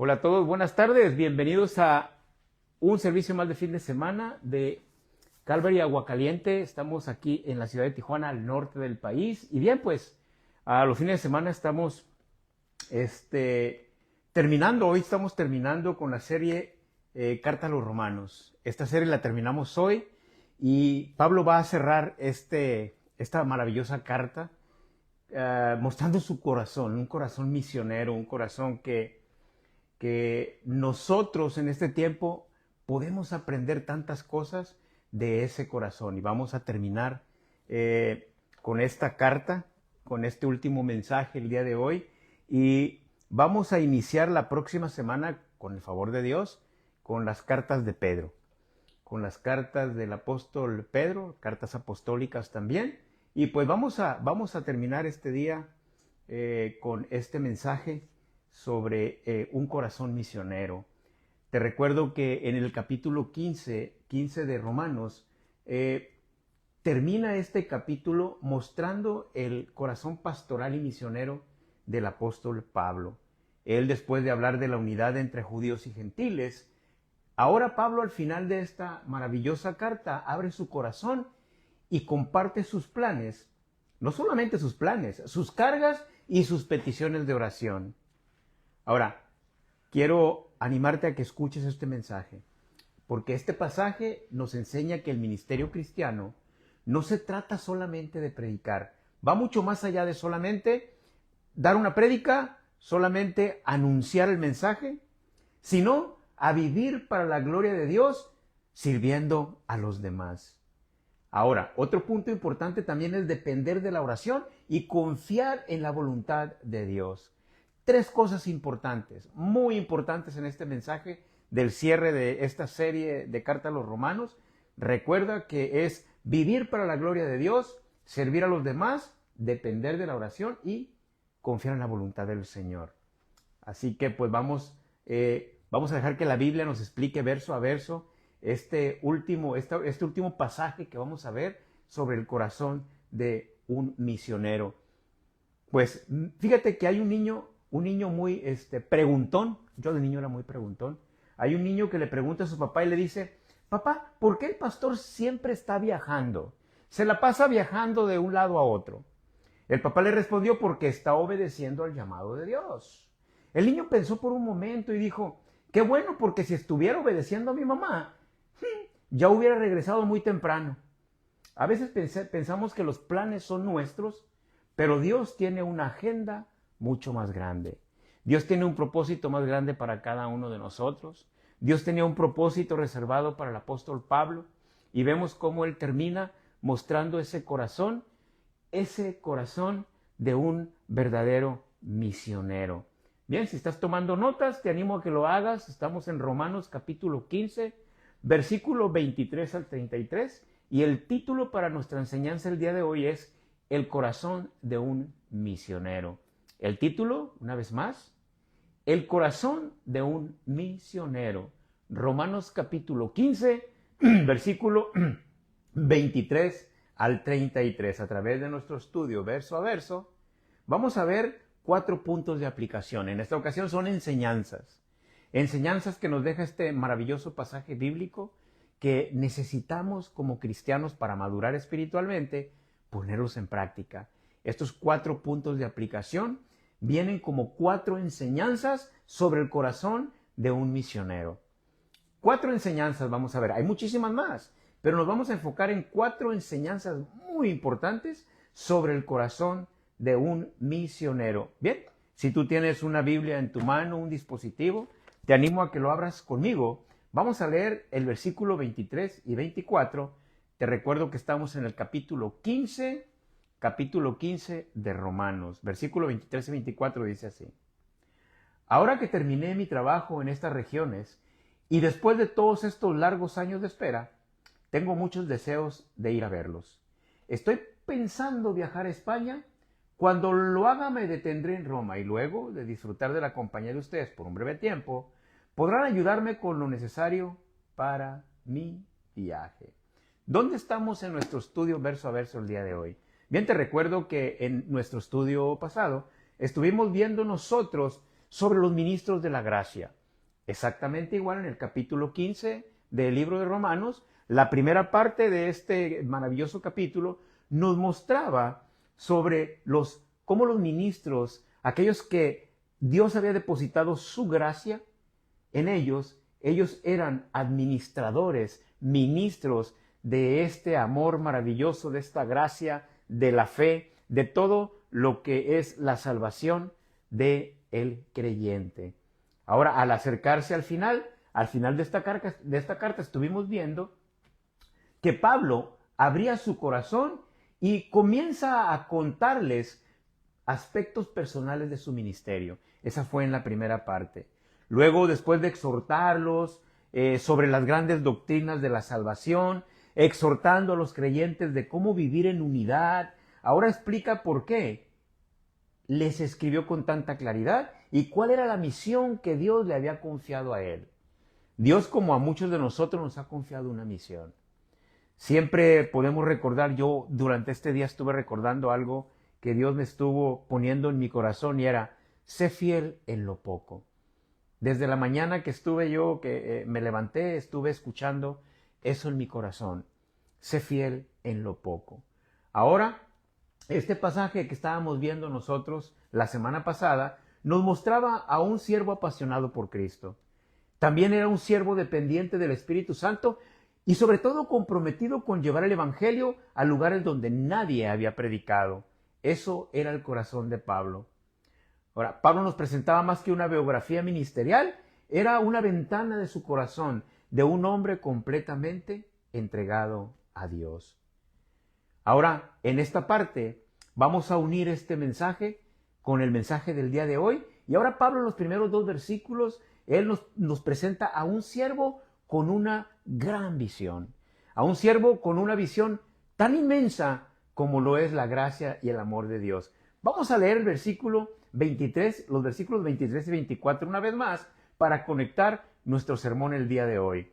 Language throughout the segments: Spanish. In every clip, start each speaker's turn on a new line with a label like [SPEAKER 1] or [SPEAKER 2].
[SPEAKER 1] Hola a todos, buenas tardes, bienvenidos a un servicio más de fin de semana de Calvary Aguacaliente. Estamos aquí en la ciudad de Tijuana, al norte del país. Y bien, pues a los fines de semana estamos hoy estamos terminando con la serie Carta a los Romanos. Esta serie la terminamos hoy y Pablo va a cerrar esta maravillosa carta mostrando su corazón, un corazón misionero, un corazón que nosotros en este tiempo podemos aprender tantas cosas de ese corazón. Y vamos a terminar con esta carta, con este último mensaje el día de hoy. Y vamos a iniciar la próxima semana, con el favor de Dios, con las cartas de Pedro, con las cartas del apóstol Pedro, cartas apostólicas también. Y pues vamos a terminar este día con este mensaje sobre un corazón misionero. Te recuerdo que en el capítulo 15 de Romanos, termina este capítulo mostrando el corazón pastoral y misionero del apóstol Pablo. Él, después de hablar de la unidad entre judíos y gentiles, ahora Pablo, al final de esta maravillosa carta, abre su corazón y comparte sus planes, no solamente sus planes, sus cargas y sus peticiones de oración. Ahora, quiero animarte a que escuches este mensaje, porque este pasaje nos enseña que el ministerio cristiano no se trata solamente de predicar, va mucho más allá de solamente dar una prédica, solamente anunciar el mensaje, sino a vivir para la gloria de Dios, sirviendo a los demás. Ahora, otro punto importante también es depender de la oración y confiar en la voluntad de Dios. Tres cosas importantes, muy importantes en este mensaje del cierre de esta serie de Carta a los Romanos. Recuerda que es vivir para la gloria de Dios, servir a los demás, depender de la oración y confiar en la voluntad del Señor. Así que pues vamos a dejar que la Biblia nos explique verso a verso este último pasaje que vamos a ver sobre el corazón de un misionero. Pues fíjate que hay un niño muy preguntón. Yo de niño era muy preguntón. Hay un niño que le pregunta a su papá y le dice: papá, ¿por qué el pastor siempre está viajando? Se la pasa viajando de un lado a otro. El papá le respondió: porque está obedeciendo al llamado de Dios. El niño pensó por un momento y dijo: qué bueno, porque si estuviera obedeciendo a mi mamá, ya hubiera regresado muy temprano. A veces pensamos que los planes son nuestros, pero Dios tiene una agenda mucho más grande. Dios tiene un propósito más grande para cada uno de nosotros. Dios tenía un propósito reservado para el apóstol Pablo, y vemos cómo él termina mostrando ese corazón de un verdadero misionero. Bien, si estás tomando notas, te animo a que lo hagas. Estamos en Romanos capítulo 15, versículo 23 al 33, y el título para nuestra enseñanza el día de hoy es El corazón de un misionero. El título, una vez más, El corazón de un misionero. Romanos capítulo 15, versículo 23 al 33. A través de nuestro estudio verso a verso, vamos a ver 4 puntos de aplicación. En esta ocasión son enseñanzas. Enseñanzas que nos deja este maravilloso pasaje bíblico que necesitamos como cristianos para madurar espiritualmente, ponerlos en práctica. Estos 4 puntos de aplicación vienen como 4 enseñanzas sobre el corazón de un misionero. 4 enseñanzas vamos a ver. Hay muchísimas más, pero nos vamos a enfocar en 4 enseñanzas muy importantes sobre el corazón de un misionero. Bien, si tú tienes una Biblia en tu mano, un dispositivo, te animo a que lo abras conmigo. Vamos a leer el versículo 23 y 24. Te recuerdo que estamos en el capítulo 15 de Romanos. Versículo 23 y 24 dice así: ahora que terminé mi trabajo en estas regiones y después de todos estos largos años de espera, tengo muchos deseos de ir a verlos. Estoy pensando viajar a España. Cuando lo haga me detendré en Roma, y luego de disfrutar de la compañía de ustedes por un breve tiempo, podrán ayudarme con lo necesario para mi viaje. ¿Dónde estamos en nuestro estudio verso a verso el día de hoy? Bien, te recuerdo que en nuestro estudio pasado estuvimos viendo nosotros sobre los ministros de la gracia. Exactamente igual en el capítulo 15 del libro de Romanos, la primera parte de este maravilloso capítulo nos mostraba sobre cómo los ministros, aquellos que Dios había depositado su gracia en ellos eran administradores, ministros de este amor maravilloso, de esta gracia, de la fe, de todo lo que es la salvación del creyente. Ahora, al acercarse al final de esta carta estuvimos viendo que Pablo abría su corazón y comienza a contarles aspectos personales de su ministerio. Esa fue en la primera parte. Luego, después de exhortarlos sobre las grandes doctrinas de la salvación, exhortando a los creyentes de cómo vivir en unidad, ahora explica por qué les escribió con tanta claridad y cuál era la misión que Dios le había confiado a él. Dios, como a muchos de nosotros, nos ha confiado una misión. Siempre podemos recordar, yo durante este día estuve recordando algo que Dios me estuvo poniendo en mi corazón y era, sé fiel en lo poco. Desde la mañana que estuve yo, que me levanté, estuve escuchando eso en mi corazón. Sé fiel en lo poco. Ahora, este pasaje que estábamos viendo nosotros la semana pasada nos mostraba a un siervo apasionado por Cristo. También era un siervo dependiente del Espíritu Santo y sobre todo comprometido con llevar el Evangelio a lugares donde nadie había predicado. Eso era el corazón de Pablo. Ahora, Pablo nos presentaba más que una biografía ministerial, era una ventana de su corazón, de un hombre completamente entregado a Dios. Ahora, en esta parte, vamos a unir este mensaje con el mensaje del día de hoy. Y ahora Pablo en los primeros 2 versículos, él nos presenta a un siervo con una gran visión, a un siervo con una visión tan inmensa como lo es la gracia y el amor de Dios. Vamos a leer el versículo 23, los versículos 23 y 24 una vez más para conectar nuestro sermón el día de hoy.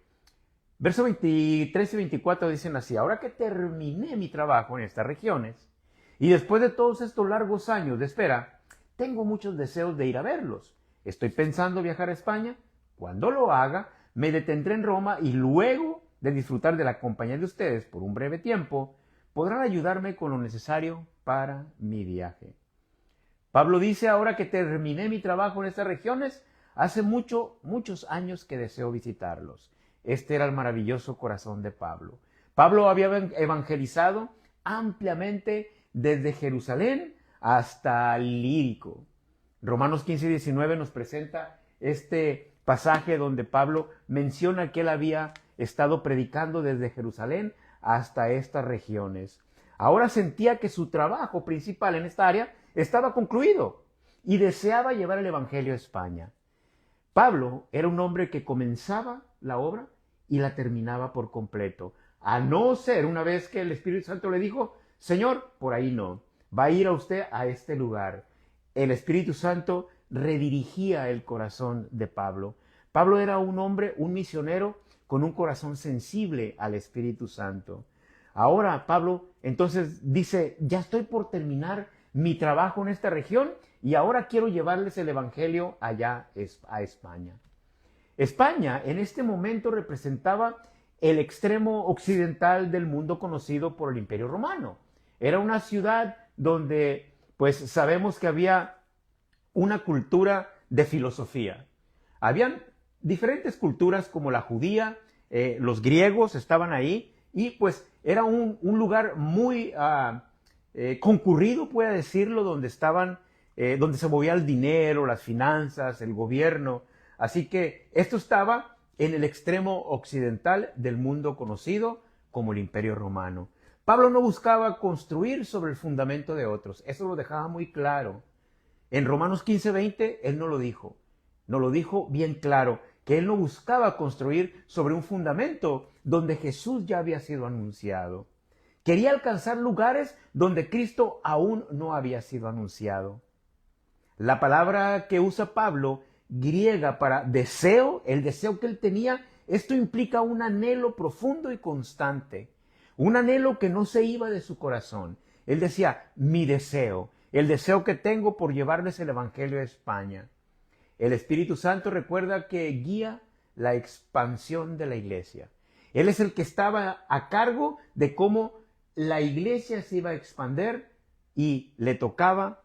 [SPEAKER 1] Versos 23 y 24 dicen así: ahora que terminé mi trabajo en estas regiones y después de todos estos largos años de espera, tengo muchos deseos de ir a verlos. Estoy pensando viajar a España. Cuando lo haga, me detendré en Roma y luego de disfrutar de la compañía de ustedes por un breve tiempo, podrán ayudarme con lo necesario para mi viaje. Pablo dice, ahora que terminé mi trabajo en estas regiones, hace muchos años que deseo visitarlos. Este era el maravilloso corazón de Pablo. Pablo había evangelizado ampliamente desde Jerusalén hasta Ilírico. Romanos 15 y 19 nos presenta este pasaje donde Pablo menciona que él había estado predicando desde Jerusalén hasta estas regiones. Ahora sentía que su trabajo principal en esta área estaba concluido y deseaba llevar el Evangelio a España. Pablo era un hombre que comenzaba la obra y la terminaba por completo. A no ser una vez que el Espíritu Santo le dijo, Señor, por ahí no, va a ir a usted a este lugar. El Espíritu Santo redirigía el corazón de Pablo. Pablo era un hombre, un misionero con un corazón sensible al Espíritu Santo. Ahora Pablo entonces dice, ya estoy por terminar mi trabajo en esta región y ahora quiero llevarles el Evangelio allá a España. España en este momento representaba el extremo occidental del mundo conocido por el Imperio Romano. Era una ciudad donde pues sabemos que había una cultura de filosofía. Habían diferentes culturas como la judía, los griegos estaban ahí y pues era un lugar muy concurrido, puede decirlo, donde se movía el dinero, las finanzas, el gobierno. Así que esto estaba en el extremo occidental del mundo conocido como el Imperio Romano. Pablo no buscaba construir sobre el fundamento de otros, eso lo dejaba muy claro. En Romanos 15:20 él no lo dijo bien claro, que él no buscaba construir sobre un fundamento donde Jesús ya había sido anunciado. Quería alcanzar lugares donde Cristo aún no había sido anunciado. La palabra que usa Pablo, griega para deseo, el deseo que él tenía, esto implica un anhelo profundo y constante, un anhelo que no se iba de su corazón. Él decía, mi deseo, el deseo que tengo por llevarles el Evangelio a España. el Espíritu Santo, recuerda que guía la expansión de la iglesia. Él es el que estaba a cargo de cómo la iglesia se iba a expandir y le tocaba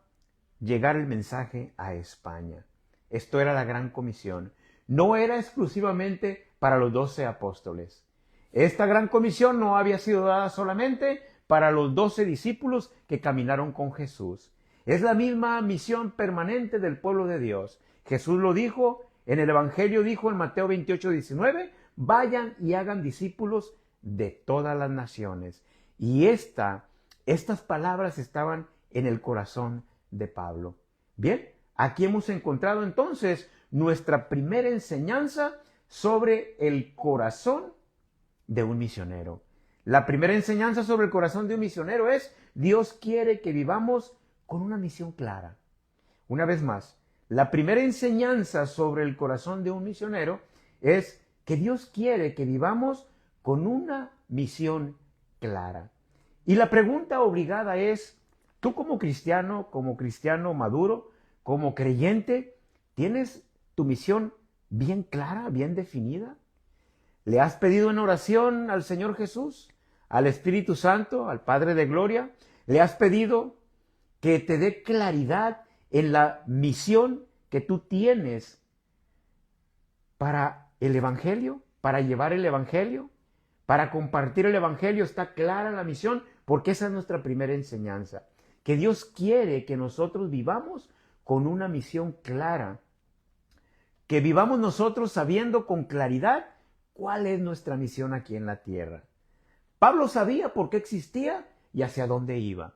[SPEAKER 1] llegar el mensaje a España. Esto era la gran comisión. No era exclusivamente para los 12 apóstoles. Esta gran comisión no había sido dada solamente para los 12 discípulos que caminaron con Jesús. Es la misma misión permanente del pueblo de Dios. Jesús lo dijo en el Evangelio, dijo en Mateo 28:19, vayan y hagan discípulos de todas las naciones. Y estas palabras estaban en el corazón de Pablo. Bien, aquí hemos encontrado entonces nuestra primera enseñanza sobre el corazón de un misionero. La primera enseñanza sobre el corazón de un misionero es: Dios quiere que vivamos con una misión clara. Una vez más, la primera enseñanza sobre el corazón de un misionero es que Dios quiere que vivamos con una misión clara. Y la pregunta obligada es: tú como cristiano maduro, como creyente, ¿tienes tu misión bien clara, bien definida? ¿Le has pedido en oración al Señor Jesús, al Espíritu Santo, al Padre de Gloria? ¿Le has pedido que te dé claridad en la misión que tú tienes para el Evangelio, para llevar el Evangelio, para compartir el Evangelio? Está clara la misión, porque esa es nuestra primera enseñanza. Que Dios quiere que nosotros vivamos con una misión clara. Que vivamos nosotros sabiendo con claridad cuál es nuestra misión aquí en la tierra. Pablo sabía por qué existía y hacia dónde iba.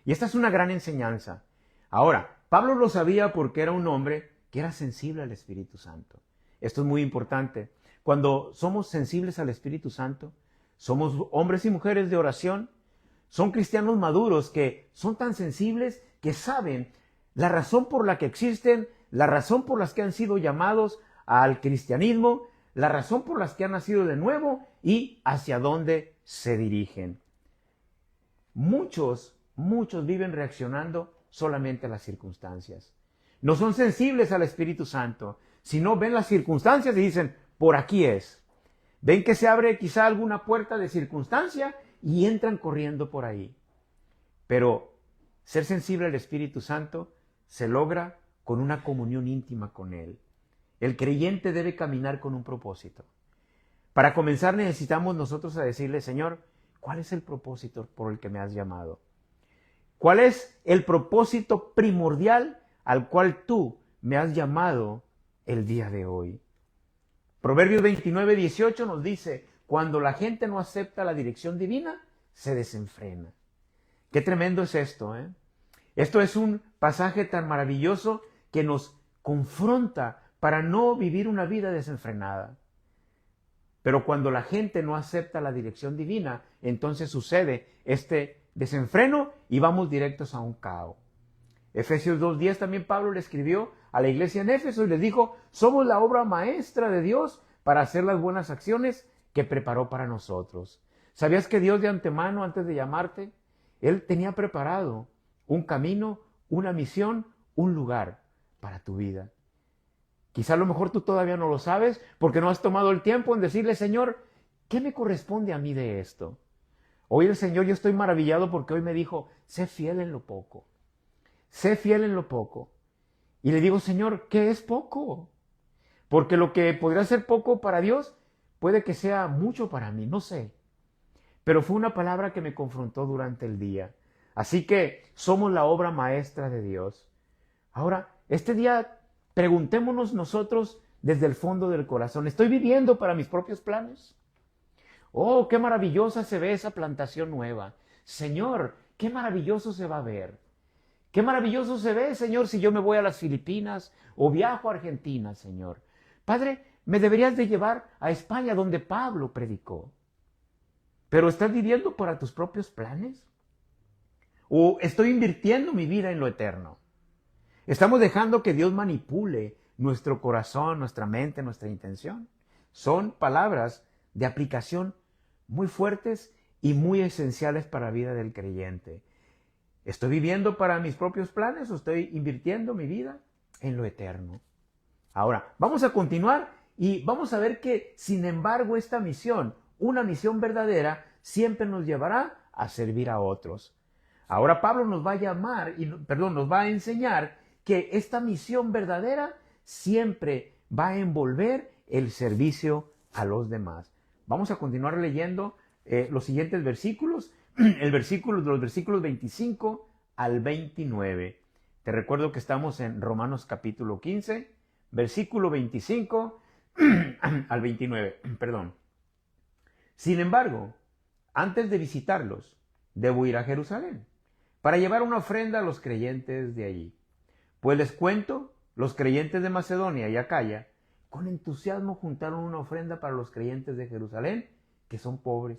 [SPEAKER 1] Y esta es una gran enseñanza. Ahora, Pablo lo sabía porque era un hombre que era sensible al Espíritu Santo. Esto es muy importante. Cuando somos sensibles al Espíritu Santo, somos hombres y mujeres de oración, son cristianos maduros que son tan sensibles que saben la razón por la que existen, la razón por las que han sido llamados al cristianismo, la razón por las que han nacido de nuevo y hacia dónde se dirigen. Muchos viven reaccionando solamente a las circunstancias. No son sensibles al Espíritu Santo, sino ven las circunstancias y dicen, por aquí es. Ven que se abre quizá alguna puerta de circunstancia y entran corriendo por ahí. Pero ser sensible al Espíritu Santo se logra con una comunión íntima con Él. El creyente debe caminar con un propósito. Para comenzar necesitamos nosotros a decirle, Señor, ¿cuál es el propósito por el que me has llamado? ¿Cuál es el propósito primordial al cual tú me has llamado el día de hoy? Proverbios 29:18 nos dice, cuando la gente no acepta la dirección divina, se desenfrena. Qué tremendo es esto, ¿eh? Esto es un pasaje tan maravilloso que nos confronta para no vivir una vida desenfrenada. Pero cuando la gente no acepta la dirección divina, entonces sucede este desenfreno y vamos directos a un caos. Efesios 2:10 también Pablo le escribió a la iglesia en Éfeso y les dijo, somos la obra maestra de Dios para hacer las buenas acciones que preparó para nosotros. ¿Sabías que Dios de antemano, antes de llamarte, Él tenía preparado un camino, una misión, un lugar para tu vida? Quizá a lo mejor tú todavía no lo sabes porque no has tomado el tiempo en decirle, Señor, ¿qué me corresponde a mí de esto? Hoy el Señor, yo estoy maravillado porque hoy me dijo, sé fiel en lo poco. Sé fiel en lo poco. Y le digo, Señor, ¿qué es poco? Porque lo que podría ser poco para Dios puede que sea mucho para mí, no sé. Pero fue una palabra que me confrontó durante el día. Así que somos la obra maestra de Dios. Ahora, este día preguntémonos nosotros desde el fondo del corazón, ¿estoy viviendo para mis propios planes? Oh, qué maravillosa se ve esa plantación nueva. Señor, qué maravilloso se va a ver. Qué maravilloso se ve, Señor, si yo me voy a las Filipinas o viajo a Argentina, Señor. Padre, me deberías de llevar a España donde Pablo predicó. ¿Pero estás viviendo para tus propios planes? ¿O estoy invirtiendo mi vida en lo eterno? ¿Estamos dejando que Dios manipule nuestro corazón, nuestra mente, nuestra intención? Son palabras de aplicación muy fuertes y muy esenciales para la vida del creyente. ¿Estoy viviendo para mis propios planes o estoy invirtiendo mi vida en lo eterno? Ahora, vamos a continuar y vamos a ver que, sin embargo, esta misión, una misión verdadera, siempre nos llevará a servir a otros. Ahora Pablo nos va a nos va a enseñar que esta misión verdadera siempre va a envolver el servicio a los demás. Vamos a continuar leyendo los siguientes versículos, los versículos 25 al 29. Te recuerdo que estamos en Romanos capítulo 15, versículo 25 al 29. Perdón. Sin embargo, antes de visitarlos, debo ir a Jerusalén para llevar una ofrenda a los creyentes de allí. Pues les cuento, los creyentes de Macedonia y Acaya, con entusiasmo juntaron una ofrenda para los creyentes de Jerusalén, que son pobres.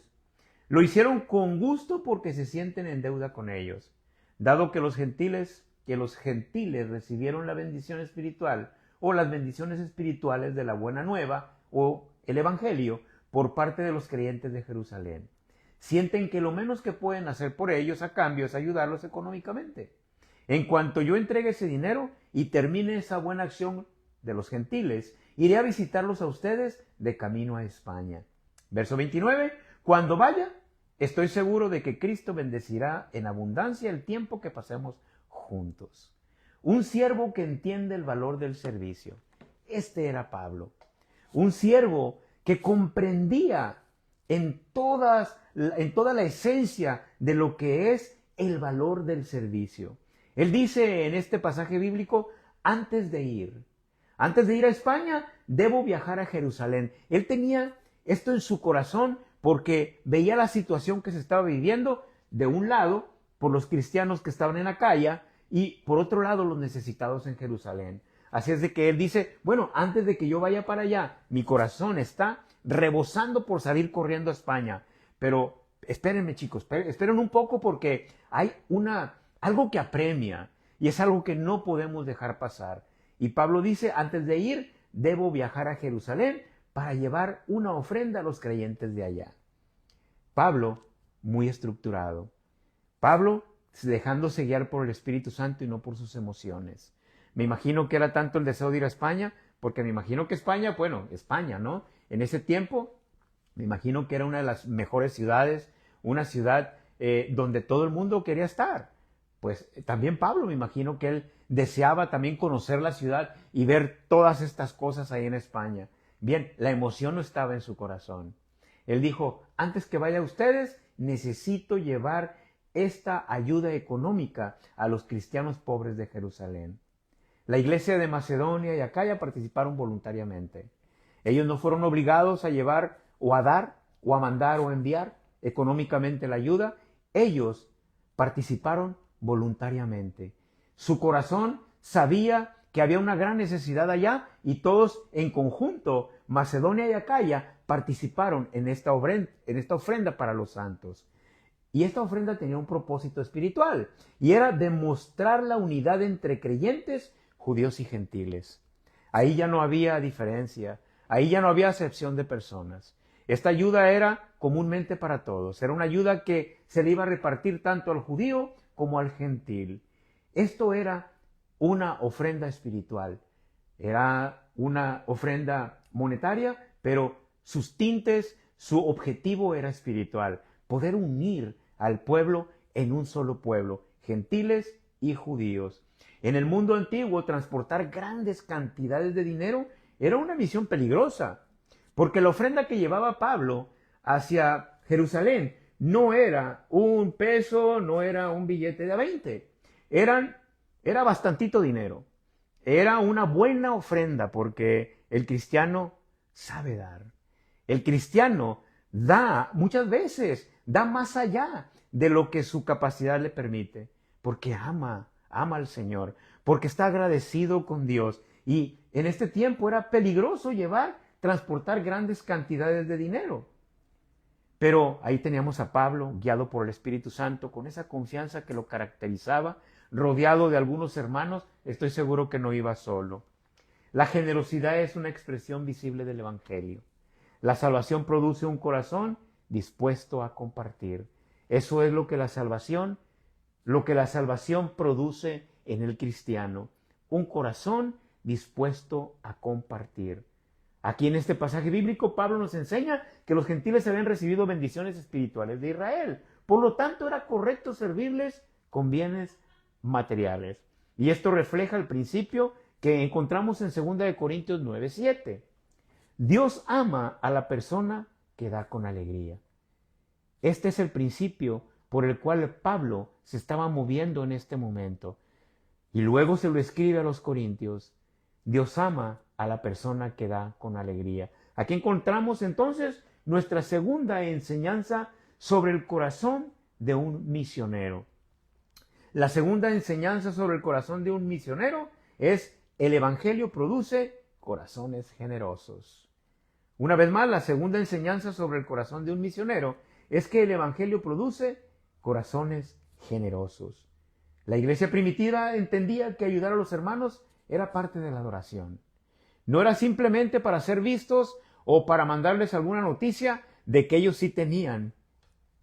[SPEAKER 1] Lo hicieron con gusto porque se sienten en deuda con ellos, dado que los gentiles recibieron la bendición espiritual o las bendiciones espirituales de la buena nueva o el evangelio por parte de los creyentes de Jerusalén. Sienten que lo menos que pueden hacer por ellos a cambio es ayudarlos económicamente. En cuanto yo entregue ese dinero y termine esa buena acción de los gentiles, iré a visitarlos a ustedes de camino a España. Verso 29. Cuando vaya, estoy seguro de que Cristo bendecirá en abundancia el tiempo que pasemos juntos. Un siervo que entiende el valor del servicio. Este era Pablo. Un siervo que comprendía en toda la esencia de lo que es el valor del servicio. Él dice en este pasaje bíblico, antes de ir a España, debo viajar a Jerusalén. Él tenía esto en su corazón porque veía la situación que se estaba viviendo, de un lado, por los cristianos que estaban en Acaya, y por otro lado, los necesitados en Jerusalén. Así es de que él dice, bueno, antes de que yo vaya para allá, mi corazón está rebosando por salir corriendo a España. Pero espérenme, chicos, esperen un poco porque hay algo que apremia y es algo que no podemos dejar pasar. Y Pablo dice, antes de ir, debo viajar a Jerusalén para llevar una ofrenda a los creyentes de allá. Pablo, muy estructurado. Pablo, dejándose guiar por el Espíritu Santo y no por sus emociones. Me imagino que era tanto el deseo de ir a España, porque me imagino que España, ¿no? En ese tiempo, me imagino que era una de las mejores ciudades, una ciudad donde todo el mundo quería estar. Pues también Pablo, me imagino que él deseaba también conocer la ciudad y ver todas estas cosas ahí en España. Bien, la emoción no estaba en su corazón. Él dijo, antes que vaya a ustedes, necesito llevar esta ayuda económica a los cristianos pobres de Jerusalén. La iglesia de Macedonia y Acaya participaron voluntariamente. Ellos no fueron obligados a llevar o a dar o a mandar o a enviar económicamente la ayuda. Ellos participaron voluntariamente. Su corazón sabía que había una gran necesidad allá y todos en conjunto, Macedonia y Acaya, participaron en esta ofrenda para los santos. Y esta ofrenda tenía un propósito espiritual y era demostrar la unidad entre creyentes, judíos y gentiles. Ahí ya no había diferencia, ahí ya no había acepción de personas. Esta ayuda era comúnmente para todos, era una ayuda que se le iba a repartir tanto al judío como al gentil. Esto era una ofrenda espiritual, era una ofrenda monetaria, pero sus tintes, su objetivo era espiritual, poder unir al pueblo en un solo pueblo, gentiles y judíos. En el mundo antiguo, transportar grandes cantidades de dinero era una misión peligrosa, porque la ofrenda que llevaba Pablo hacia Jerusalén no era un peso, no era un billete de 20, era bastantito dinero. Era una buena ofrenda porque el cristiano sabe dar. El cristiano da muchas veces, da más allá de lo que su capacidad le permite, porque ama al Señor, porque está agradecido con Dios. Y en este tiempo era peligroso transportar grandes cantidades de dinero. Pero ahí teníamos a Pablo, guiado por el Espíritu Santo, con esa confianza que lo caracterizaba, rodeado de algunos hermanos. Estoy seguro que no iba solo. La generosidad es una expresión visible del Evangelio. La salvación produce un corazón dispuesto a compartir. Eso es lo que la salvación produce en el cristiano. Un corazón dispuesto a compartir. Aquí en este pasaje bíblico, Pablo nos enseña que los gentiles habían recibido bendiciones espirituales de Israel. Por lo tanto, era correcto servirles con bienes materiales. Y esto refleja el principio que encontramos en 2 Corintios 9:7. Dios ama a la persona que da con alegría. Este es el principio por el cual Pablo se estaba moviendo en este momento. Y luego se lo escribe a los corintios. Dios ama a la persona que da con alegría. Aquí encontramos entonces nuestra segunda enseñanza sobre el corazón de un misionero. La segunda enseñanza sobre el corazón de un misionero es: el Evangelio produce corazones generosos. Una vez más, la segunda enseñanza sobre el corazón de un misionero es que el Evangelio produce corazones generosos. La iglesia primitiva entendía que ayudar a los hermanos era parte de la adoración. No era simplemente para ser vistos o para mandarles alguna noticia de que ellos sí tenían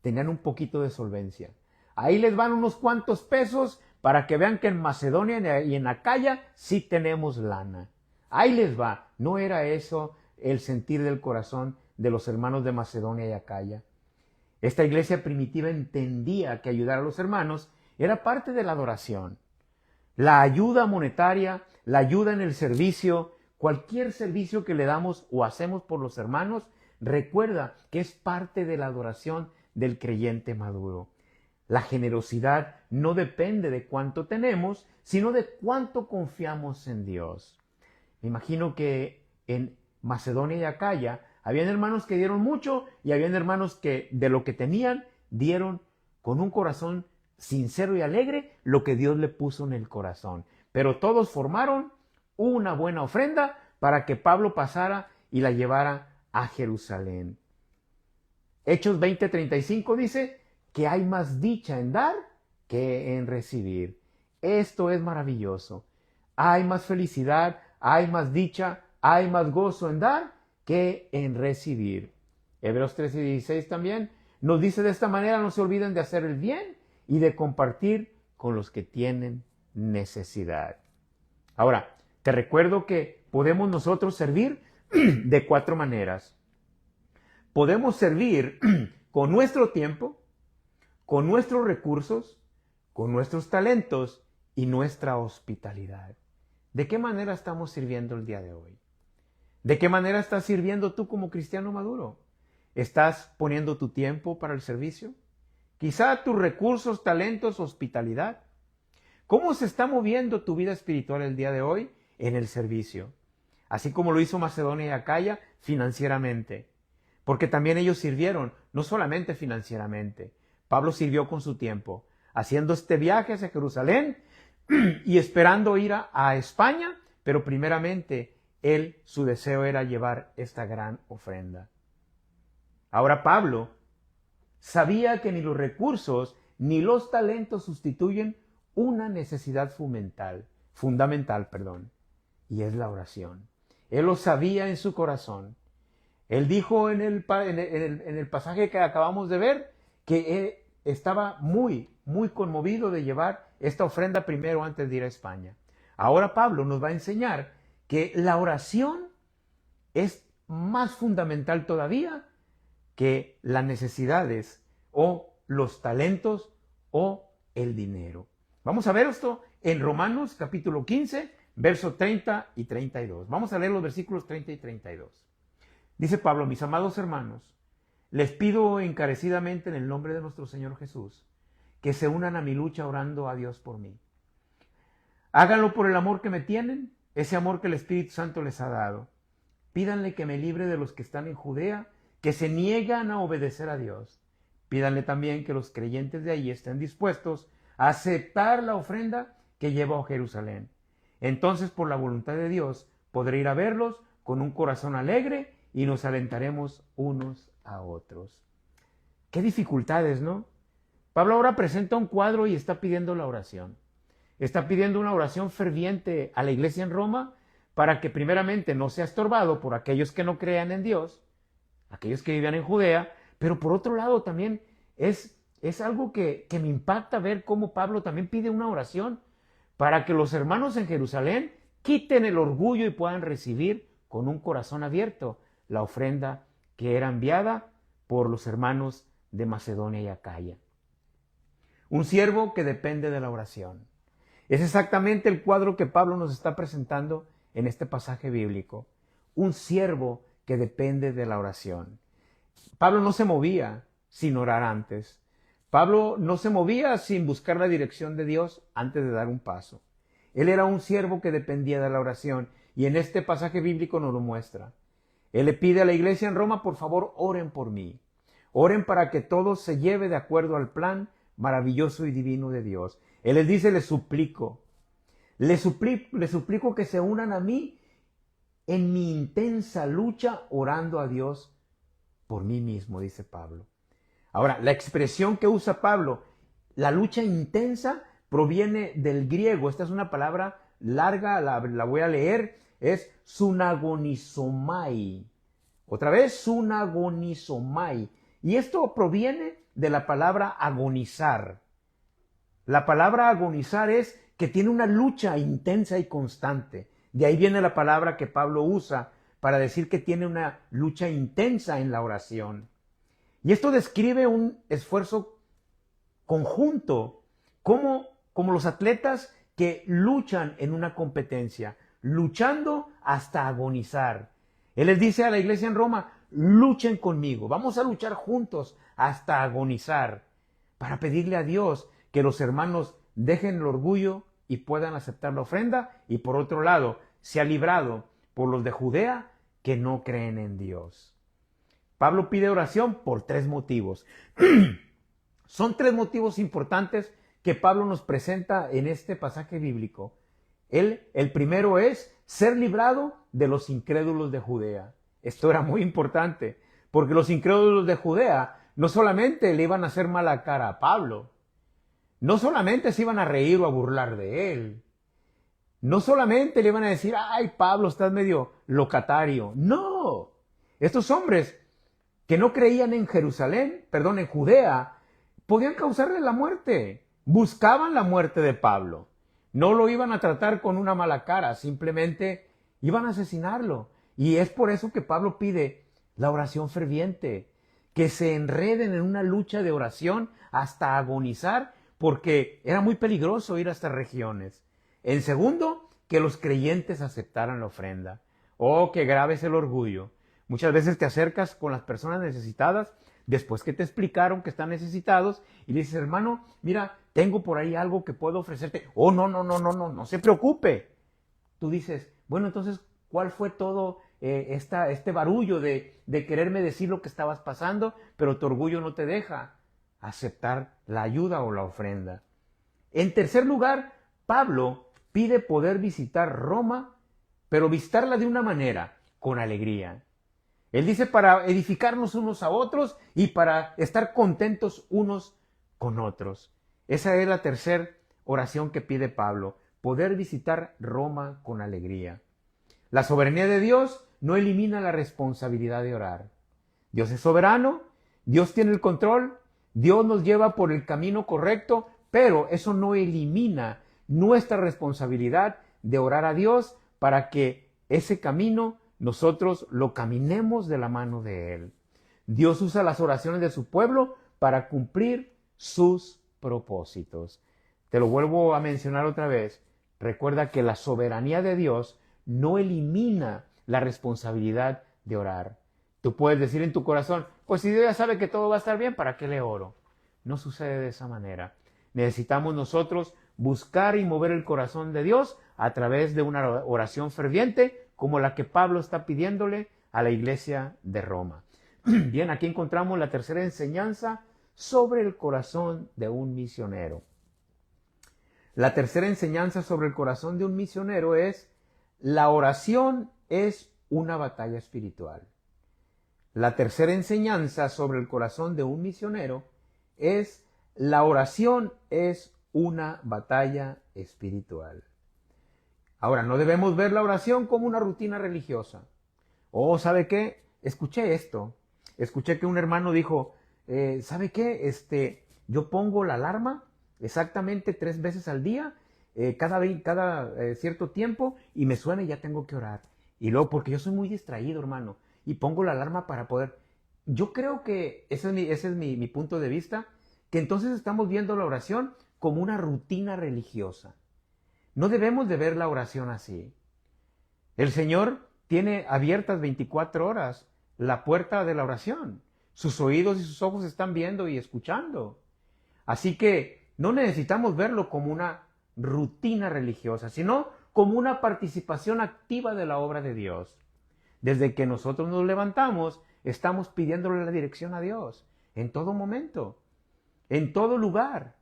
[SPEAKER 1] un poquito de solvencia. Ahí les van unos cuantos pesos para que vean que en Macedonia y en Acaya sí tenemos lana. Ahí les va. No era eso el sentir del corazón de los hermanos de Macedonia y Acaya. Esta iglesia primitiva entendía que ayudar a los hermanos era parte de la adoración. La ayuda monetaria, la ayuda en el servicio, cualquier servicio que le damos o hacemos por los hermanos, recuerda que es parte de la adoración del creyente maduro. La generosidad no depende de cuánto tenemos, sino de cuánto confiamos en Dios. Me imagino que en Macedonia y Acaya habían hermanos que dieron mucho y habían hermanos que de lo que tenían dieron con un corazón sincero y alegre lo que Dios le puso en el corazón. Pero todos formaron una buena ofrenda para que Pablo pasara y la llevara a Jerusalén. Hechos 20:35 dice que hay más dicha en dar que en recibir. Esto es maravilloso. Hay más felicidad, hay más dicha, hay más gozo en dar que en recibir. Hebreos 13:16 también nos dice de esta manera: no se olviden de hacer el bien y de compartir con los que tienen necesidad. Ahora, te recuerdo que podemos nosotros servir de 4 maneras. Podemos servir con nuestro tiempo, con nuestros recursos, con nuestros talentos y nuestra hospitalidad. ¿De qué manera estamos sirviendo el día de hoy? ¿De qué manera estás sirviendo tú como cristiano maduro? ¿Estás poniendo tu tiempo para el servicio? Quizá tus recursos, talentos, hospitalidad. ¿Cómo se está moviendo tu vida espiritual el día de hoy? En el servicio. Así como lo hizo Macedonia y Acaya, financieramente. Porque también ellos sirvieron, no solamente financieramente. Pablo sirvió con su tiempo, haciendo este viaje hacia Jerusalén y esperando ir a España, pero primeramente su deseo era llevar esta gran ofrenda. Ahora Pablo sabía que ni los recursos ni los talentos sustituyen una necesidad fundamental, y es la oración. Él lo sabía en su corazón. Él dijo en el pasaje que acabamos de ver que él estaba muy, muy conmovido de llevar esta ofrenda primero antes de ir a España. Ahora Pablo nos va a enseñar que la oración es más fundamental todavía que las necesidades o los talentos o el dinero. Vamos a ver esto en Romanos capítulo 15, versos 30 y 32. Vamos a leer los versículos 30 y 32. Dice Pablo: mis amados hermanos, les pido encarecidamente en el nombre de nuestro Señor Jesús que se unan a mi lucha orando a Dios por mí. Háganlo por el amor que me tienen, ese amor que el Espíritu Santo les ha dado. Pídanle que me libre de los que están en Judea, que se niegan a obedecer a Dios. Pídanle también que los creyentes de ahí estén dispuestos a aceptar la ofrenda que llevo a Jerusalén. Entonces, por la voluntad de Dios, podré ir a verlos con un corazón alegre y nos alentaremos unos a otros. Qué dificultades, ¿no? Pablo ahora presenta un cuadro y está pidiendo la oración. Está pidiendo una oración ferviente a la iglesia en Roma para que primeramente no sea estorbado por aquellos que no crean en Dios, aquellos que vivían en Judea, pero por otro lado también es algo que me impacta ver cómo Pablo también pide una oración para que los hermanos en Jerusalén quiten el orgullo y puedan recibir con un corazón abierto la ofrenda que era enviada por los hermanos de Macedonia y Acaya. Un siervo que depende de la oración. Es exactamente el cuadro que Pablo nos está presentando en este pasaje bíblico. Un siervo que depende de la oración. Pablo no se movía sin orar antes. Pablo no se movía sin buscar la dirección de Dios antes de dar un paso. Él era un siervo que dependía de la oración y en este pasaje bíblico nos lo muestra. Él le pide a la iglesia en Roma, por favor, oren por mí. Oren para que todo se lleve de acuerdo al plan maravilloso y divino de Dios. Él les dice, les suplico que se unan a mí en mi intensa lucha orando a Dios por mí mismo, dice Pablo. Ahora, la expresión que usa Pablo, la lucha intensa, proviene del griego. Esta es una palabra larga, la voy a leer, es sunagonizomai. Otra vez, sunagonizomai. Y esto proviene de la palabra agonizar. La palabra agonizar es que tiene una lucha intensa y constante. De ahí viene la palabra que Pablo usa para decir que tiene una lucha intensa en la oración. Y esto describe un esfuerzo conjunto, como los atletas que luchan en una competencia, luchando hasta agonizar. Él les dice a la iglesia en Roma, luchen conmigo, vamos a luchar juntos hasta agonizar, para pedirle a Dios que los hermanos dejen el orgullo y puedan aceptar la ofrenda, y por otro lado, sea librado por los de Judea que no creen en Dios. Pablo pide oración por 3 motivos. Son 3 motivos importantes que Pablo nos presenta en este pasaje bíblico. El primero es ser librado de los incrédulos de Judea. Esto era muy importante, porque los incrédulos de Judea no solamente le iban a hacer mala cara a Pablo, no solamente se iban a reír o a burlar de él, no solamente le iban a decir, ay Pablo, estás medio locatario. No, estos hombres que no creían en en Judea, podían causarle la muerte. Buscaban la muerte de Pablo. No lo iban a tratar con una mala cara, simplemente iban a asesinarlo. Y es por eso que Pablo pide la oración ferviente, que se enreden en una lucha de oración hasta agonizar, porque era muy peligroso ir a estas regiones. En segundo, que los creyentes aceptaran la ofrenda. Oh, qué grave es el orgullo. Muchas veces te acercas con las personas necesitadas después que te explicaron que están necesitados y le dices, hermano, mira, tengo por ahí algo que puedo ofrecerte. Oh, no se preocupe. Tú dices, bueno, entonces, ¿cuál fue todo este barullo de quererme decir lo que estabas pasando, pero tu orgullo no te deja aceptar la ayuda o la ofrenda? En tercer lugar, Pablo pide poder visitar Roma, pero visitarla de una manera, con alegría. Él dice para edificarnos unos a otros y para estar contentos unos con otros. Esa es la tercera oración que pide Pablo, poder visitar Roma con alegría. La soberanía de Dios no elimina la responsabilidad de orar. Dios es soberano, Dios tiene el control, Dios nos lleva por el camino correcto, pero eso no elimina nuestra responsabilidad de orar a Dios para que ese camino nosotros lo caminemos de la mano de Él. Dios usa las oraciones de su pueblo para cumplir sus propósitos. Te lo vuelvo a mencionar otra vez. Recuerda que la soberanía de Dios no elimina la responsabilidad de orar. Tú puedes decir en tu corazón, pues si Dios ya sabe que todo va a estar bien, ¿para qué le oro? No sucede de esa manera. Necesitamos nosotros buscar y mover el corazón de Dios a través de una oración ferviente como la que Pablo está pidiéndole a la iglesia de Roma. Bien, aquí encontramos la tercera enseñanza sobre el corazón de un misionero. La tercera enseñanza sobre el corazón de un misionero es: la oración es una batalla espiritual. La tercera enseñanza sobre el corazón de un misionero es: la oración es una batalla espiritual. Ahora, no debemos ver la oración como una rutina religiosa. Oh, ¿sabe qué? Escuché esto. Escuché que un hermano dijo, ¿sabe qué? Yo pongo la alarma exactamente 3 veces al día cada cierto tiempo y me suena y ya tengo que orar. Y luego, porque yo soy muy distraído, hermano, y pongo la alarma para poder. Yo creo que ese es mi punto de vista, que entonces estamos viendo la oración como una rutina religiosa. No debemos de ver la oración así. El Señor tiene abiertas 24 horas la puerta de la oración. Sus oídos y sus ojos están viendo y escuchando. Así que no necesitamos verlo como una rutina religiosa, sino como una participación activa de la obra de Dios. Desde que nosotros nos levantamos, estamos pidiéndole la dirección a Dios, en todo momento, en todo lugar,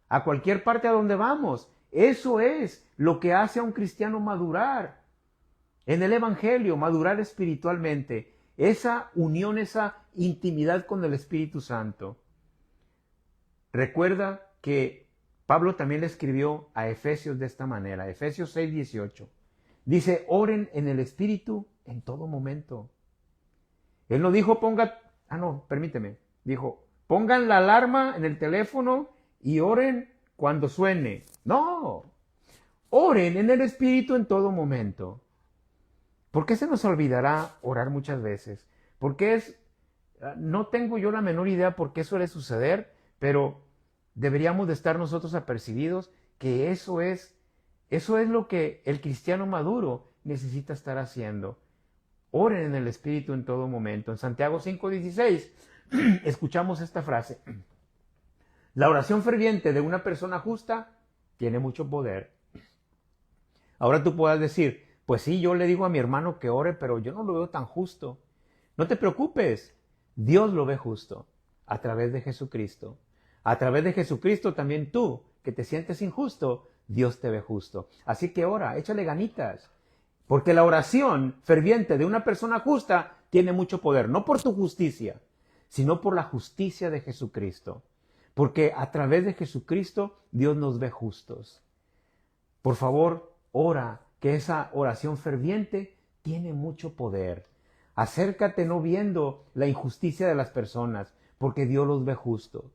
[SPEAKER 1] a cualquier parte a donde vamos. Eso es lo que hace a un cristiano madurar en el Evangelio, madurar espiritualmente. Esa unión, esa intimidad con el Espíritu Santo. Recuerda que Pablo también le escribió a Efesios de esta manera, Efesios 6:18. Dice, oren en el Espíritu en todo momento. Él no dijo dijo, pongan la alarma en el teléfono y oren cuando suene. No, oren en el Espíritu en todo momento. ¿Por qué se nos olvidará orar muchas veces? No tengo yo la menor idea por qué suele suceder, pero deberíamos de estar nosotros apercibidos que eso es lo que el cristiano maduro necesita estar haciendo. Oren en el Espíritu en todo momento. En Santiago 5:16 escuchamos esta frase. La oración ferviente de una persona justa tiene mucho poder. Ahora tú puedas decir, pues sí, yo le digo a mi hermano que ore, pero yo no lo veo tan justo. No te preocupes, Dios lo ve justo a través de Jesucristo. A través de Jesucristo también tú, que te sientes injusto, Dios te ve justo. Así que ora, échale ganitas. Porque la oración ferviente de una persona justa tiene mucho poder, no por tu justicia, sino por la justicia de Jesucristo. Porque a través de Jesucristo Dios nos ve justos. Por favor, ora, que esa oración ferviente tiene mucho poder. Acércate no viendo la injusticia de las personas, porque Dios los ve justo.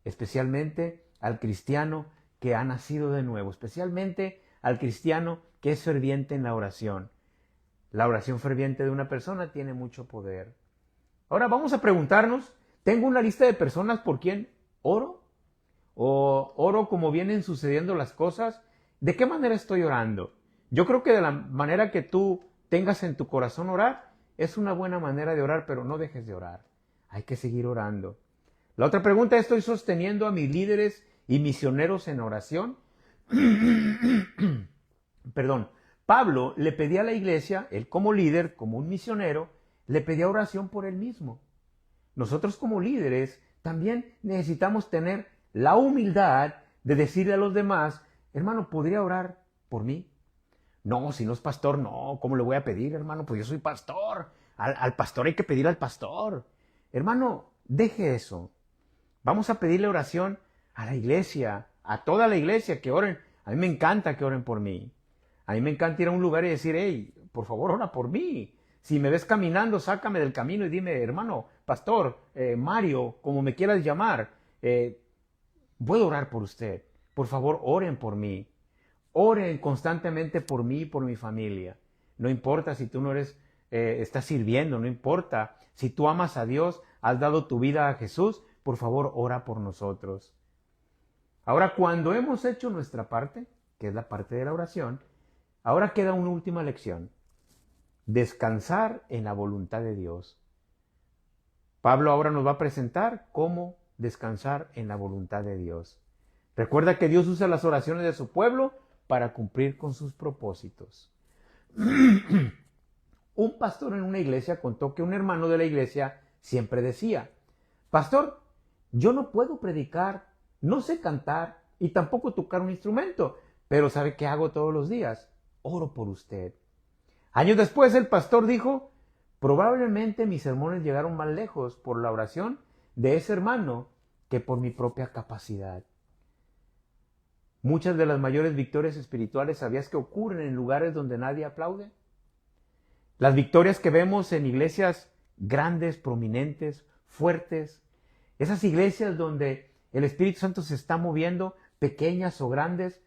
[SPEAKER 1] Especialmente al cristiano que ha nacido de nuevo, especialmente al cristiano que es ferviente en la oración. La oración ferviente de una persona tiene mucho poder. Ahora vamos a preguntarnos, ¿tengo una lista de personas por quien oro? ¿O oro como vienen sucediendo las cosas? ¿De qué manera estoy orando? Yo creo que de la manera que tú tengas en tu corazón orar, es una buena manera de orar, pero no dejes de orar. Hay que seguir orando. La otra pregunta, ¿estoy sosteniendo a mis líderes y misioneros en oración? Perdón. Pablo le pedía a la iglesia, él como líder, como un misionero, le pedía oración por él mismo. Nosotros como líderes también necesitamos tener la humildad de decirle a los demás, hermano, ¿podría orar por mí? No, si no es pastor, no, ¿cómo le voy a pedir, hermano? Pues yo soy pastor. Al pastor hay que pedir al pastor. Hermano, deje eso. Vamos a pedirle oración a la iglesia, a toda la iglesia, que oren. A mí me encanta que oren por mí. A mí me encanta ir a un lugar y decir, hey, por favor, ora por mí. Si me ves caminando, sácame del camino y dime, hermano, pastor, Mario, como me quieras llamar, voy a orar por usted. Por favor, oren por mí. Oren constantemente por mí y por mi familia. No importa si tú no estás sirviendo, no importa. Si tú amas a Dios, has dado tu vida a Jesús, por favor, ora por nosotros. Ahora, cuando hemos hecho nuestra parte, que es la parte de la oración, ahora queda una última lección. Descansar en la voluntad de Dios. Pablo ahora nos va a presentar cómo descansar en la voluntad de Dios. Recuerda que Dios usa las oraciones de su pueblo para cumplir con sus propósitos. Un pastor en una iglesia contó que un hermano de la iglesia siempre decía, pastor, yo no puedo predicar, no sé cantar y tampoco tocar un instrumento, pero ¿sabe qué hago todos los días? Oro por usted. Años después el pastor dijo, probablemente mis sermones llegaron más lejos por la oración de ese hermano que por mi propia capacidad. Muchas de las mayores victorias espirituales, ¿sabías que ocurren en lugares donde nadie aplaude? Las victorias que vemos en iglesias grandes, prominentes, fuertes, esas iglesias donde el Espíritu Santo se está moviendo, pequeñas o grandes,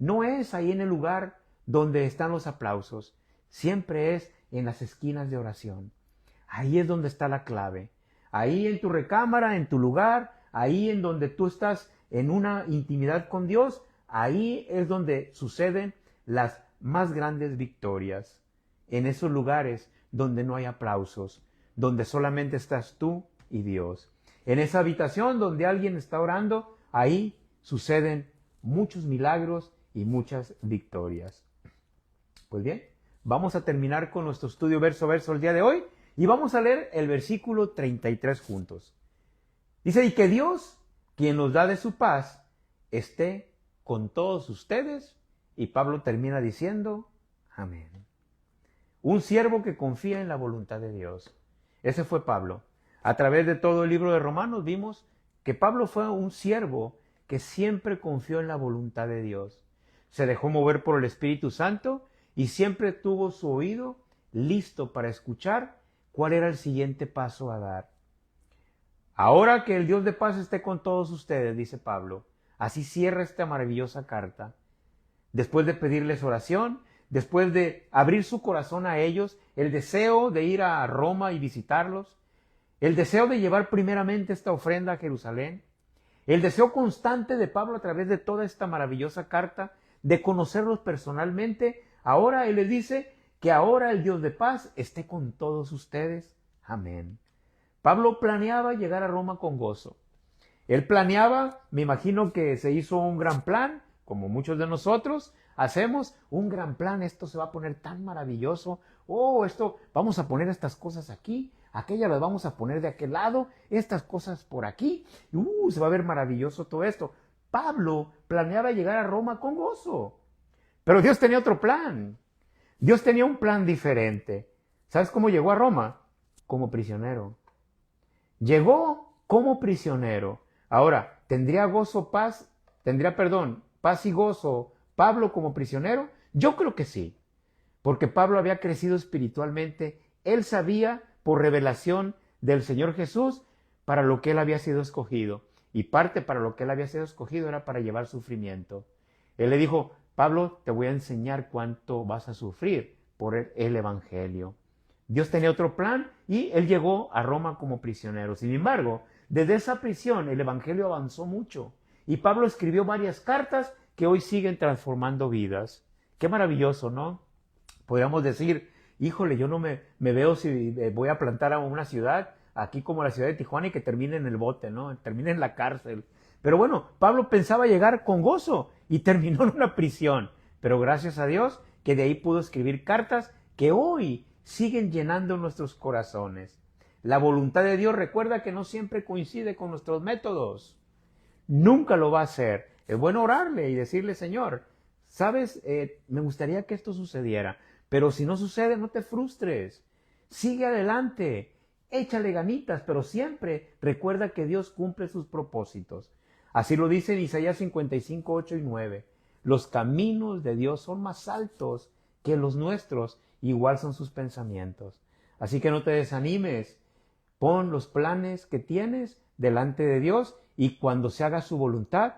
[SPEAKER 1] no es ahí en el lugar donde están los aplausos, siempre es en las esquinas de oración. Ahí es donde está la clave. Ahí en tu recámara, en tu lugar, ahí en donde tú estás en una intimidad con Dios, ahí es donde suceden las más grandes victorias. En esos lugares donde no hay aplausos, donde solamente estás tú y Dios. En esa habitación donde alguien está orando, ahí suceden muchos milagros y muchas victorias. Pues bien, vamos a terminar con nuestro estudio verso a verso el día de hoy y vamos a leer el versículo 33 juntos. Dice, y que Dios, quien nos da de su paz, esté con todos ustedes. Y Pablo termina diciendo, amén. Un siervo que confía en la voluntad de Dios. Ese fue Pablo. A través de todo el libro de Romanos vimos que Pablo fue un siervo que siempre confió en la voluntad de Dios. Se dejó mover por el Espíritu Santo y siempre tuvo su oído listo para escuchar cuál era el siguiente paso a dar. Ahora que el Dios de paz esté con todos ustedes, dice Pablo, así cierra esta maravillosa carta. Después de pedirles oración, después de abrir su corazón a ellos, el deseo de ir a Roma y visitarlos, el deseo de llevar primeramente esta ofrenda a Jerusalén, el deseo constante de Pablo a través de toda esta maravillosa carta, de conocerlos personalmente, ahora él les dice que ahora el Dios de paz esté con todos ustedes. Amén. Pablo planeaba llegar a Roma con gozo. Él planeaba, me imagino que se hizo un gran plan, como muchos de nosotros hacemos, un gran plan, esto se va a poner tan maravilloso, esto, vamos a poner estas cosas aquí, aquellas las vamos a poner de aquel lado, estas cosas por aquí, se va a ver maravilloso todo esto. Pablo planeaba llegar a Roma con gozo, pero Dios tenía otro plan. Dios tenía un plan diferente. ¿Sabes cómo llegó a Roma? Como prisionero. Llegó como prisionero. Ahora, paz y gozo Pablo como prisionero? Yo creo que sí, porque Pablo había crecido espiritualmente. Él sabía por revelación del Señor Jesús para lo que él había sido escogido. Y parte para lo que él había sido escogido era para llevar sufrimiento. Él le dijo, Pablo, te voy a enseñar cuánto vas a sufrir por el Evangelio. Dios tenía otro plan y él llegó a Roma como prisionero. Sin embargo, desde esa prisión el Evangelio avanzó mucho. Y Pablo escribió varias cartas que hoy siguen transformando vidas. Qué maravilloso, ¿no? Podríamos decir, híjole, yo no me veo si voy a plantar a una ciudad, aquí como la ciudad de Tijuana, y que termine en el bote, ¿no? Termine en la cárcel. Pero bueno, Pablo pensaba llegar con gozo y terminó en una prisión. Pero gracias a Dios que de ahí pudo escribir cartas que hoy siguen llenando nuestros corazones. La voluntad de Dios, recuerda que no siempre coincide con nuestros métodos. Nunca lo va a hacer. Es bueno orarle y decirle, Señor, sabes, me gustaría que esto sucediera, pero si no sucede, no te frustres. Sigue adelante, échale ganitas, pero siempre recuerda que Dios cumple sus propósitos. Así lo dice en Isaías 55, 8 y 9. Los caminos de Dios son más altos que los nuestros, igual son sus pensamientos. Así que no te desanimes. Pon los planes que tienes delante de Dios y cuando se haga su voluntad,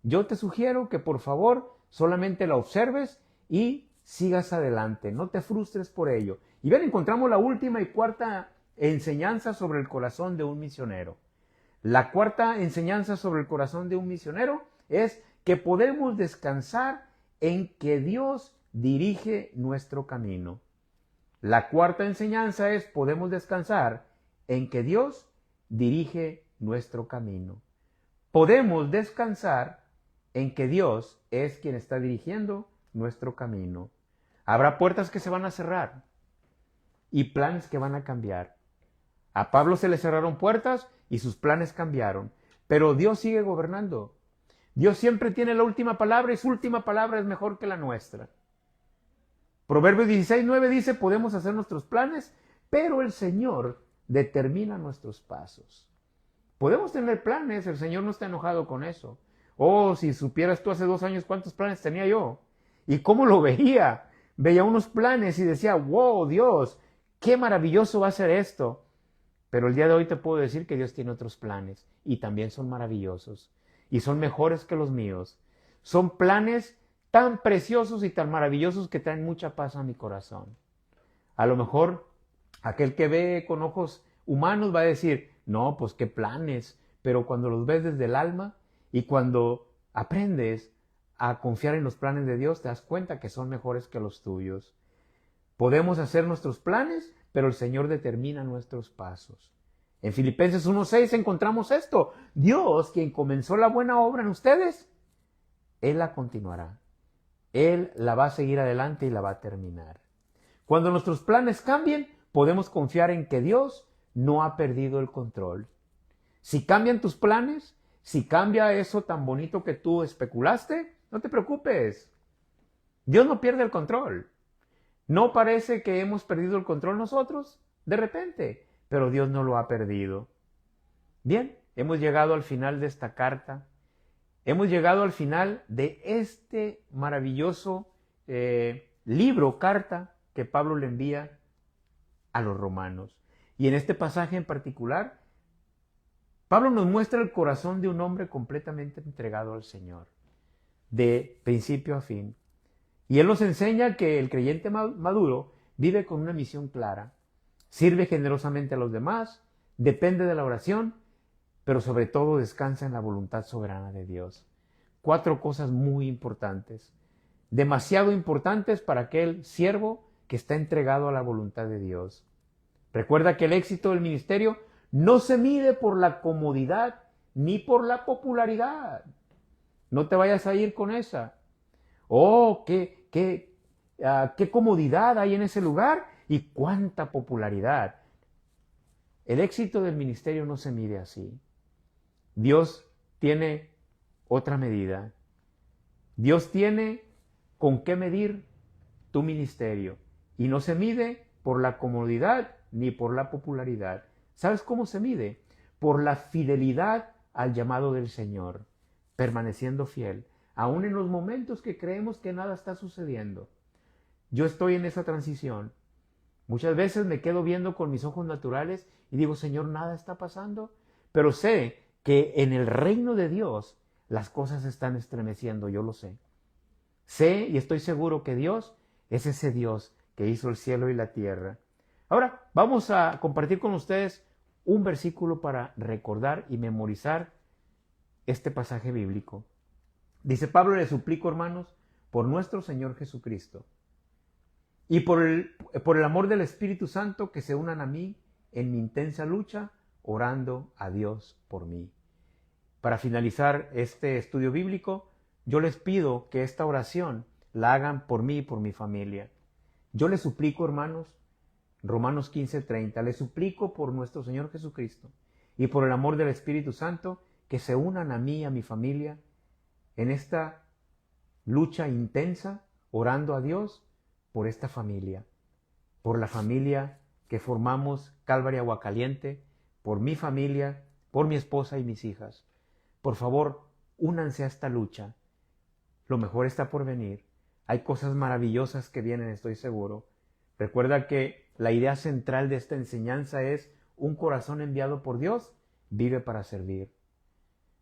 [SPEAKER 1] yo te sugiero que por favor solamente la observes y sigas adelante. No te frustres por ello. Y bien, encontramos la última y cuarta enseñanza sobre el corazón de un misionero. La cuarta enseñanza sobre el corazón de un misionero es que podemos descansar en que Dios dirige nuestro camino. La cuarta enseñanza es podemos descansar en que Dios dirige nuestro camino. Podemos descansar en que Dios es quien está dirigiendo nuestro camino. Habrá puertas que se van a cerrar y planes que van a cambiar. A Pablo se le cerraron puertas y sus planes cambiaron, pero Dios sigue gobernando. Dios siempre tiene la última palabra y su última palabra es mejor que la nuestra. Proverbios 16:9 dice, podemos hacer nuestros planes, pero el Señor determina nuestros pasos. Podemos tener planes, el Señor no está enojado con eso. Si supieras tú hace 2 años cuántos planes tenía yo y cómo lo veía. Veía unos planes y decía, wow, Dios, qué maravilloso va a ser esto. Pero el día de hoy te puedo decir que Dios tiene otros planes y también son maravillosos y son mejores que los míos. Son planes tan preciosos y tan maravillosos que traen mucha paz a mi corazón. A lo mejor aquel que ve con ojos humanos va a decir, no, pues qué planes, pero cuando los ves desde el alma y cuando aprendes a confiar en los planes de Dios, te das cuenta que son mejores que los tuyos. Podemos hacer nuestros planes, pero el Señor determina nuestros pasos. En Filipenses 1:6 encontramos esto. Dios, quien comenzó la buena obra en ustedes, Él la continuará. Él la va a seguir adelante y la va a terminar. Cuando nuestros planes cambien, podemos confiar en que Dios no ha perdido el control. Si cambian tus planes, si cambia eso tan bonito que tú especulaste, no te preocupes. Dios no pierde el control. ¿No parece que hemos perdido el control nosotros? De repente, pero Dios no lo ha perdido. Bien, hemos llegado al final de esta carta. Hemos llegado al final de este maravilloso libro, carta, que Pablo le envía a los romanos. Y en este pasaje en particular, Pablo nos muestra el corazón de un hombre completamente entregado al Señor, de principio a fin. Y él nos enseña que el creyente maduro vive con una misión clara, sirve generosamente a los demás, depende de la oración, pero sobre todo descansa en la voluntad soberana de Dios. 4 cosas muy importantes, demasiado importantes para aquel siervo que está entregado a la voluntad de Dios. Recuerda que el éxito del ministerio no se mide por la comodidad ni por la popularidad. No te vayas a ir con esa. Oh, qué comodidad hay en ese lugar y cuánta popularidad. El éxito del ministerio no se mide así. Dios tiene otra medida. Dios tiene con qué medir tu ministerio y no se mide por la comodidad ni por la popularidad. ¿Sabes cómo se mide? Por la fidelidad al llamado del Señor, permaneciendo fiel, aún en los momentos que creemos que nada está sucediendo. Yo estoy en esa transición. Muchas veces me quedo viendo con mis ojos naturales y digo, Señor, nada está pasando, pero sé que en el reino de Dios las cosas se están estremeciendo, yo lo sé. Sé y estoy seguro que Dios es ese Dios que hizo el cielo y la tierra. Ahora vamos a compartir con ustedes un versículo para recordar y memorizar este pasaje bíblico. Dice Pablo, le suplico, hermanos, por nuestro Señor Jesucristo y por el amor del Espíritu Santo, que se unan a mí en mi intensa lucha, orando a Dios por mí. Para finalizar este estudio bíblico, yo les pido que esta oración la hagan por mí y por mi familia. Yo les suplico, hermanos, Romanos 15:30, les suplico por nuestro Señor Jesucristo y por el amor del Espíritu Santo, que se unan a mí y a mi familia en esta lucha intensa, orando a Dios por esta familia, por la familia que formamos Calvary Aguacaliente, por mi familia, por mi esposa y mis hijas. Por favor, únanse a esta lucha. Lo mejor está por venir. Hay cosas maravillosas que vienen, estoy seguro. Recuerda que la idea central de esta enseñanza es un corazón enviado por Dios, vive para servir.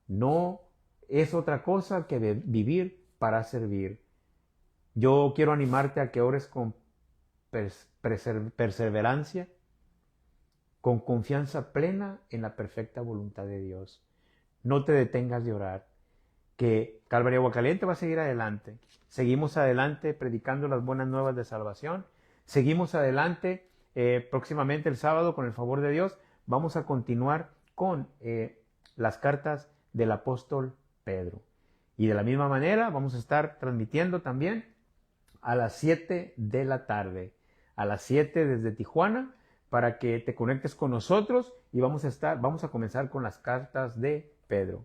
[SPEAKER 1] No es otra cosa que vivir para servir. Yo quiero animarte a que ores con perseverancia, con confianza plena en la perfecta voluntad de Dios. No te detengas de orar, que Calvary Aguacaliente va a seguir adelante. Seguimos adelante predicando las buenas nuevas de salvación. Seguimos adelante próximamente el sábado, con el favor de Dios. Vamos a continuar con las cartas del apóstol Pedro. Y de la misma manera vamos a estar transmitiendo también a las 7 de la tarde. A las 7 desde Tijuana, para que te conectes con nosotros y vamos a comenzar con las cartas de Pedro.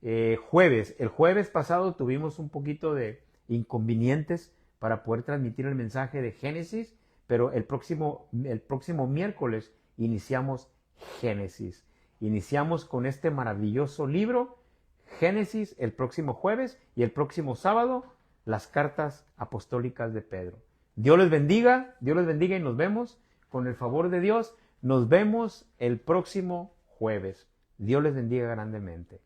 [SPEAKER 1] El jueves pasado tuvimos un poquito de inconvenientes para poder transmitir el mensaje de Génesis, pero el próximo miércoles iniciamos Génesis. Iniciamos con este maravilloso libro, Génesis, el próximo jueves, y el próximo sábado, las cartas apostólicas de Pedro. Dios les bendiga y nos vemos, con el favor de Dios, nos vemos el próximo jueves. Dios les bendiga grandemente.